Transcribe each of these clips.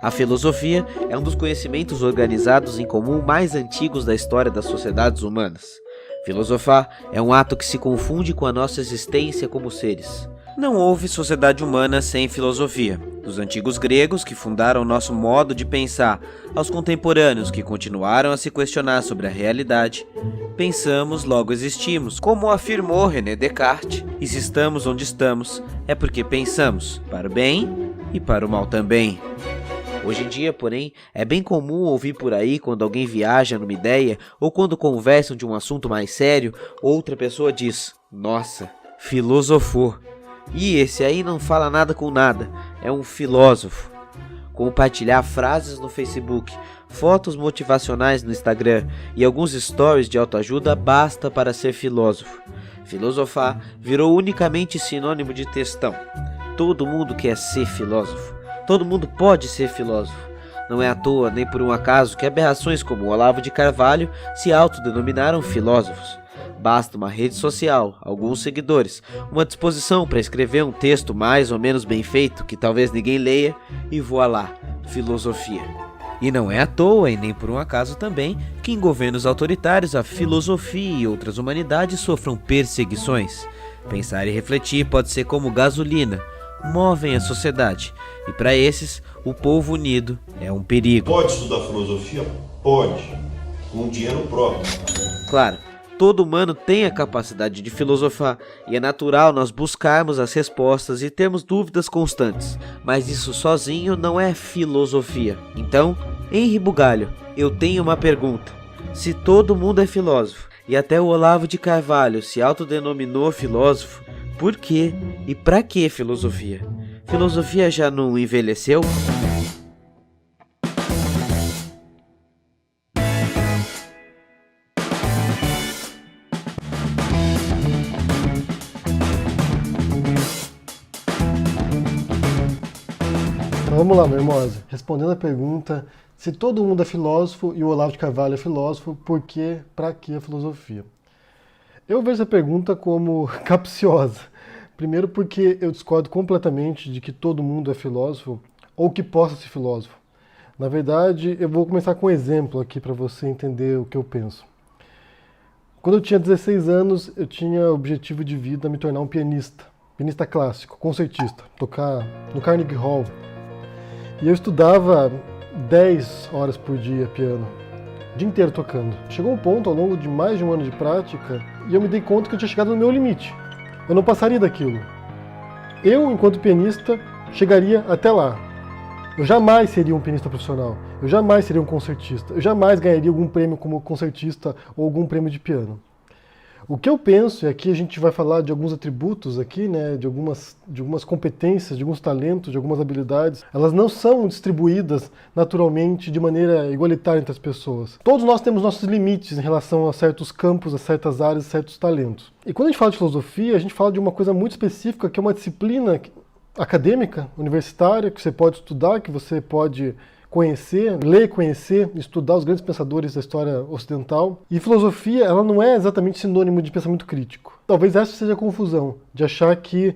A filosofia é um dos conhecimentos organizados em comum mais antigos da história das sociedades humanas. Filosofar é um ato que se confunde com a nossa existência como seres. Não houve sociedade humana sem filosofia. Dos antigos gregos, que fundaram nosso modo de pensar, aos contemporâneos que continuaram a se questionar sobre a realidade, pensamos, logo existimos, como afirmou René Descartes. E se estamos onde estamos, é porque pensamos, para o bem e para o mal também. Hoje em dia, porém, é bem comum ouvir por aí quando alguém viaja numa ideia ou quando conversam de um assunto mais sério, outra pessoa diz: "Nossa, filosofou." E esse aí não fala nada com nada, é um filósofo. Compartilhar frases no Facebook, fotos motivacionais no Instagram e alguns stories de autoajuda basta para ser filósofo. Filosofar virou unicamente sinônimo de textão. Todo mundo quer ser filósofo. Todo mundo pode ser filósofo. Não é à toa nem por um acaso que aberrações como o Olavo de Carvalho se autodenominaram filósofos. Basta uma rede social, alguns seguidores, uma disposição para escrever um texto mais ou menos bem feito que talvez ninguém leia e voa lá, filosofia. E não é à toa e nem por um acaso também que em governos autoritários a filosofia e outras humanidades sofram perseguições. Pensar e refletir pode ser como gasolina, movem a sociedade. E para esses, o povo unido é um perigo. Pode estudar filosofia? Pode, com dinheiro próprio. Claro, todo humano tem a capacidade de filosofar e é natural nós buscarmos as respostas e termos dúvidas constantes, mas isso sozinho não é filosofia. Então, Henri Bugalho, eu tenho uma pergunta. Se todo mundo é filósofo e até o Olavo de Carvalho se autodenominou filósofo, por que e para que filosofia? Filosofia já não envelheceu? Então vamos lá, meu irmão. Respondendo a pergunta, se todo mundo é filósofo e o Olavo de Carvalho é filósofo, por que, para que a filosofia? Eu vejo essa pergunta como capciosa. Primeiro porque eu discordo completamente de que todo mundo é filósofo ou que possa ser filósofo. Na verdade, eu vou começar com um exemplo aqui para você entender o que eu penso. Quando eu tinha 16 anos, eu tinha o objetivo de vida me tornar um pianista clássico, concertista, tocar no Carnegie Hall. E eu estudava 10 horas por dia piano, o dia inteiro tocando. Chegou um ponto ao longo de mais de um ano de prática e eu me dei conta que eu tinha chegado no meu limite. Eu não passaria daquilo. Eu, enquanto pianista, chegaria até lá. Eu jamais seria um pianista profissional. Eu jamais seria um concertista. Eu jamais ganharia algum prêmio como concertista ou algum prêmio de piano. O que eu penso, e aqui a gente vai falar de alguns atributos aqui, né, de algumas competências, de alguns talentos, de algumas habilidades, elas não são distribuídas naturalmente de maneira igualitária entre as pessoas. Todos nós temos nossos limites em relação a certos campos, a certas áreas, certos talentos. E quando a gente fala de filosofia, a gente fala de uma coisa muito específica, que é uma disciplina acadêmica, universitária, que você pode estudar, que você pode conhecer, ler, conhecer, estudar os grandes pensadores da história ocidental. E filosofia, ela não é exatamente sinônimo de pensamento crítico. Talvez essa seja a confusão, de achar que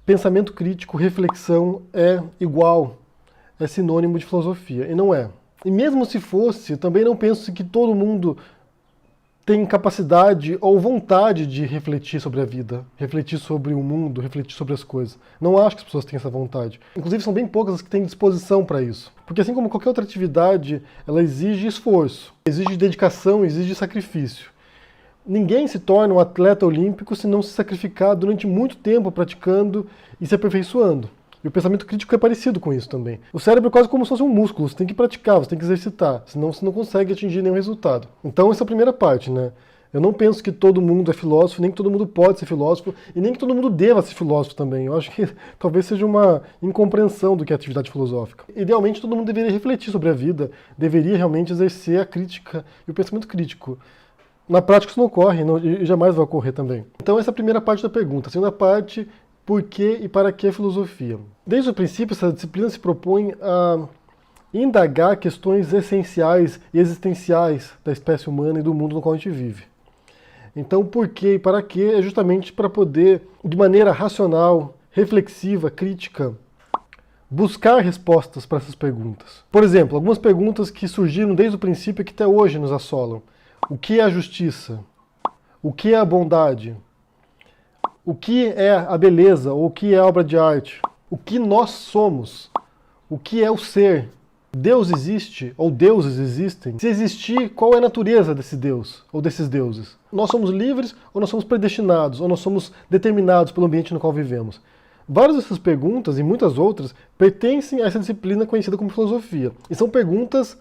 pensamento crítico, reflexão é igual, é sinônimo de filosofia, e não é. E mesmo se fosse, eu também não penso que todo mundo tem capacidade ou vontade de refletir sobre a vida, refletir sobre o mundo, refletir sobre as coisas. Não acho que as pessoas têm essa vontade. Inclusive, são bem poucas as que têm disposição para isso. Porque assim como qualquer outra atividade, ela exige esforço, exige dedicação, exige sacrifício. Ninguém se torna um atleta olímpico se não se sacrificar durante muito tempo praticando e se aperfeiçoando. E o pensamento crítico é parecido com isso também. O cérebro é quase como se fosse um músculo, você tem que praticar, você tem que exercitar, senão você não consegue atingir nenhum resultado. Então essa é a primeira parte, né? Eu não penso que todo mundo é filósofo, nem que todo mundo pode ser filósofo, e nem que todo mundo deva ser filósofo também. Eu acho que talvez seja uma incompreensão do que é atividade filosófica. Idealmente todo mundo deveria refletir sobre a vida, deveria realmente exercer a crítica e o pensamento crítico. Na prática isso não ocorre, e jamais vai ocorrer também. Então essa é a primeira parte da pergunta. A segunda parte, por que e para que a filosofia? Desde o princípio, essa disciplina se propõe a indagar questões essenciais e existenciais da espécie humana e do mundo no qual a gente vive. Então, por que e para que é justamente para poder, de maneira racional, reflexiva, crítica, buscar respostas para essas perguntas. Por exemplo, algumas perguntas que surgiram desde o princípio e que até hoje nos assolam. O que é a justiça? O que é a bondade? O que é a beleza ou o que é a obra de arte? O que nós somos? O que é o ser? Deus existe ou deuses existem? Se existir, qual é a natureza desse Deus ou desses deuses? Nós somos livres ou nós somos predestinados ou nós somos determinados pelo ambiente no qual vivemos? Várias dessas perguntas e muitas outras pertencem a essa disciplina conhecida como filosofia. E são perguntas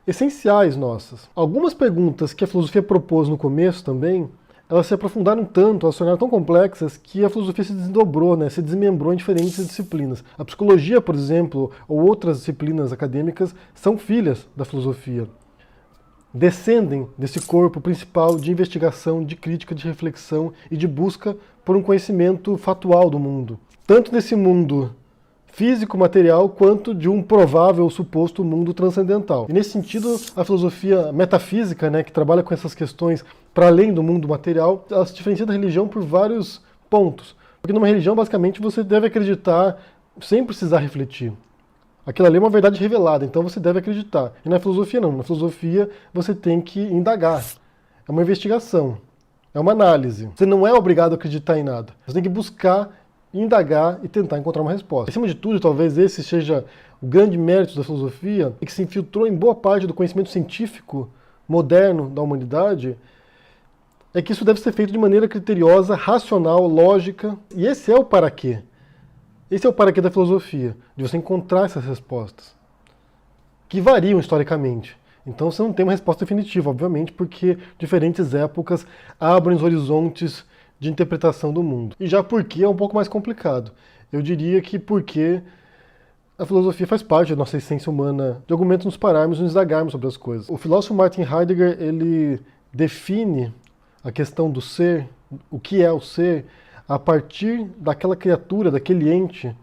essenciais nossas. Algumas perguntas que a filosofia propôs no começo também, elas se aprofundaram tanto, elas se tornaram tão complexas que a filosofia se desdobrou, se desmembrou em diferentes disciplinas. A psicologia, por exemplo, ou outras disciplinas acadêmicas são filhas da filosofia. Descendem desse corpo principal de investigação, de crítica, de reflexão e de busca por um conhecimento fatual do mundo. Tanto desse mundo físico, material, quanto de um provável suposto mundo transcendental. E nesse sentido, a filosofia metafísica, que trabalha com essas questões para além do mundo material, ela se diferencia da religião por vários pontos. Porque numa religião, basicamente, você deve acreditar sem precisar refletir. Aquilo ali é uma verdade revelada, então você deve acreditar. E na filosofia não. Na filosofia você tem que indagar. É uma investigação. É uma análise. Você não é obrigado a acreditar em nada. Você tem que buscar, indagar e tentar encontrar uma resposta. Acima de tudo, talvez esse seja o grande mérito da filosofia, e que se infiltrou em boa parte do conhecimento científico moderno da humanidade, é que isso deve ser feito de maneira criteriosa, racional, lógica. E esse é o para quê. Esse é o para quê da filosofia, de você encontrar essas respostas, que variam historicamente. Então você não tem uma resposta definitiva, obviamente, porque diferentes épocas abrem os horizontes de interpretação do mundo. E já por quê é um pouco mais complicado. Eu diria que porque a filosofia faz parte da nossa essência humana, de algum momento nos pararmos e nos indagarmos sobre as coisas. O filósofo Martin Heidegger, ele define a questão do ser, o que é o ser, a partir daquela criatura, daquele ente,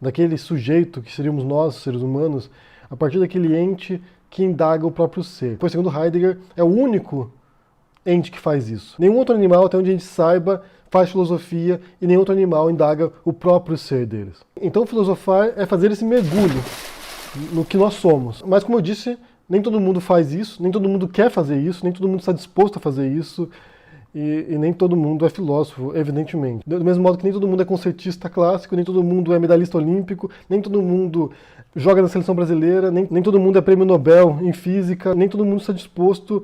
daquele sujeito que seríamos nós, seres humanos, a partir daquele ente que indaga o próprio ser. Pois, segundo Heidegger, é o único ente que faz isso. Nenhum outro animal, até onde a gente saiba, faz filosofia e nenhum outro animal indaga o próprio ser deles. Então, filosofar é fazer esse mergulho no que nós somos. Mas, como eu disse, nem todo mundo faz isso, nem todo mundo quer fazer isso, nem todo mundo está disposto a fazer isso. E nem todo mundo é filósofo, evidentemente. Do mesmo modo que nem todo mundo é concertista clássico, nem todo mundo é medalhista olímpico, nem todo mundo joga na seleção brasileira, nem todo mundo é prêmio Nobel em física, nem todo mundo está disposto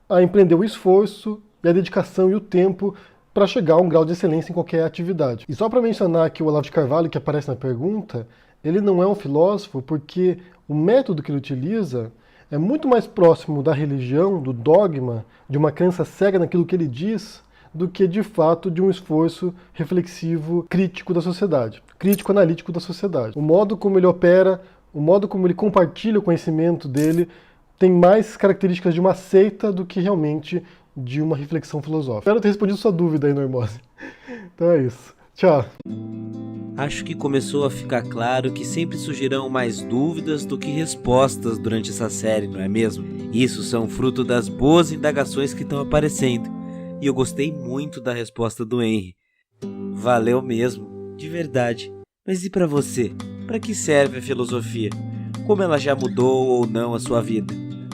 a empreender o esforço e a dedicação e o tempo para chegar a um grau de excelência em qualquer atividade. E só para mencionar que o Olavo de Carvalho, que aparece na pergunta, ele não é um filósofo porque o método que ele utiliza é muito mais próximo da religião, do dogma, de uma crença cega naquilo que ele diz, do que, de fato, de um esforço reflexivo, crítico da sociedade, crítico-analítico da sociedade. O modo como ele opera, o modo como ele compartilha o conhecimento dele, tem mais características de uma seita do que realmente de uma reflexão filosófica. Espero ter respondido sua dúvida aí, Normose. Então é isso. Tchau. Acho que começou a ficar claro que sempre surgirão mais dúvidas do que respostas durante essa série, não é mesmo? Isso são fruto das boas indagações que estão aparecendo. E eu gostei muito da resposta do Henry. Valeu mesmo, de verdade. Mas e pra você? Pra que serve a filosofia? Como ela já mudou ou não a sua vida?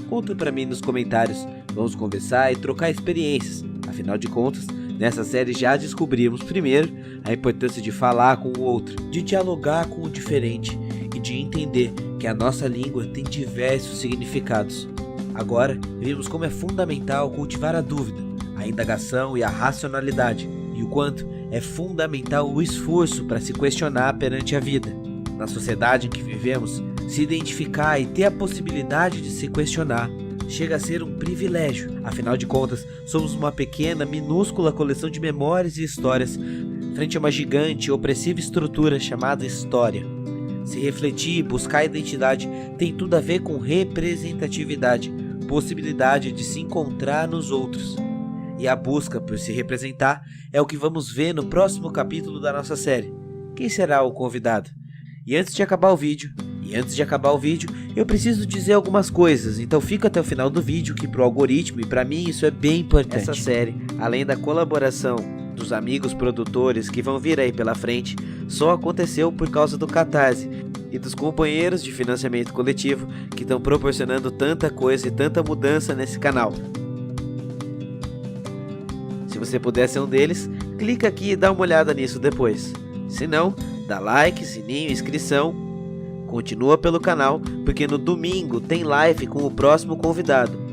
Conta pra mim nos comentários. Vamos conversar e trocar experiências. Afinal de contas, nessa série já descobrimos, primeiro, a importância de falar com o outro, de dialogar com o diferente e de entender que a nossa língua tem diversos significados. Agora, vimos como é fundamental cultivar a dúvida, a indagação e a racionalidade, e o quanto é fundamental o esforço para se questionar perante a vida. Na sociedade em que vivemos, se identificar e ter a possibilidade de se questionar chega a ser um privilégio. Afinal de contas, somos uma pequena, minúscula coleção de memórias e histórias frente a uma gigante e opressiva estrutura chamada história. Se refletir e buscar identidade tem tudo a ver com representatividade, possibilidade de se encontrar nos outros. E a busca por se representar é o que vamos ver no próximo capítulo da nossa série. Quem será o convidado? E antes de acabar o vídeo, eu preciso dizer algumas coisas, então fica até o final do vídeo que pro algoritmo e pra mim isso é bem importante. Essa série, além da colaboração dos amigos produtores que vão vir aí pela frente, só aconteceu por causa do Catarse. e dos companheiros de financiamento coletivo que estão proporcionando tanta coisa e tanta mudança nesse canal. Se você puder ser um deles, clica aqui e dá uma olhada nisso depois. Se não, dá like, sininho, inscrição. Continua pelo canal, porque no domingo tem live com o próximo convidado.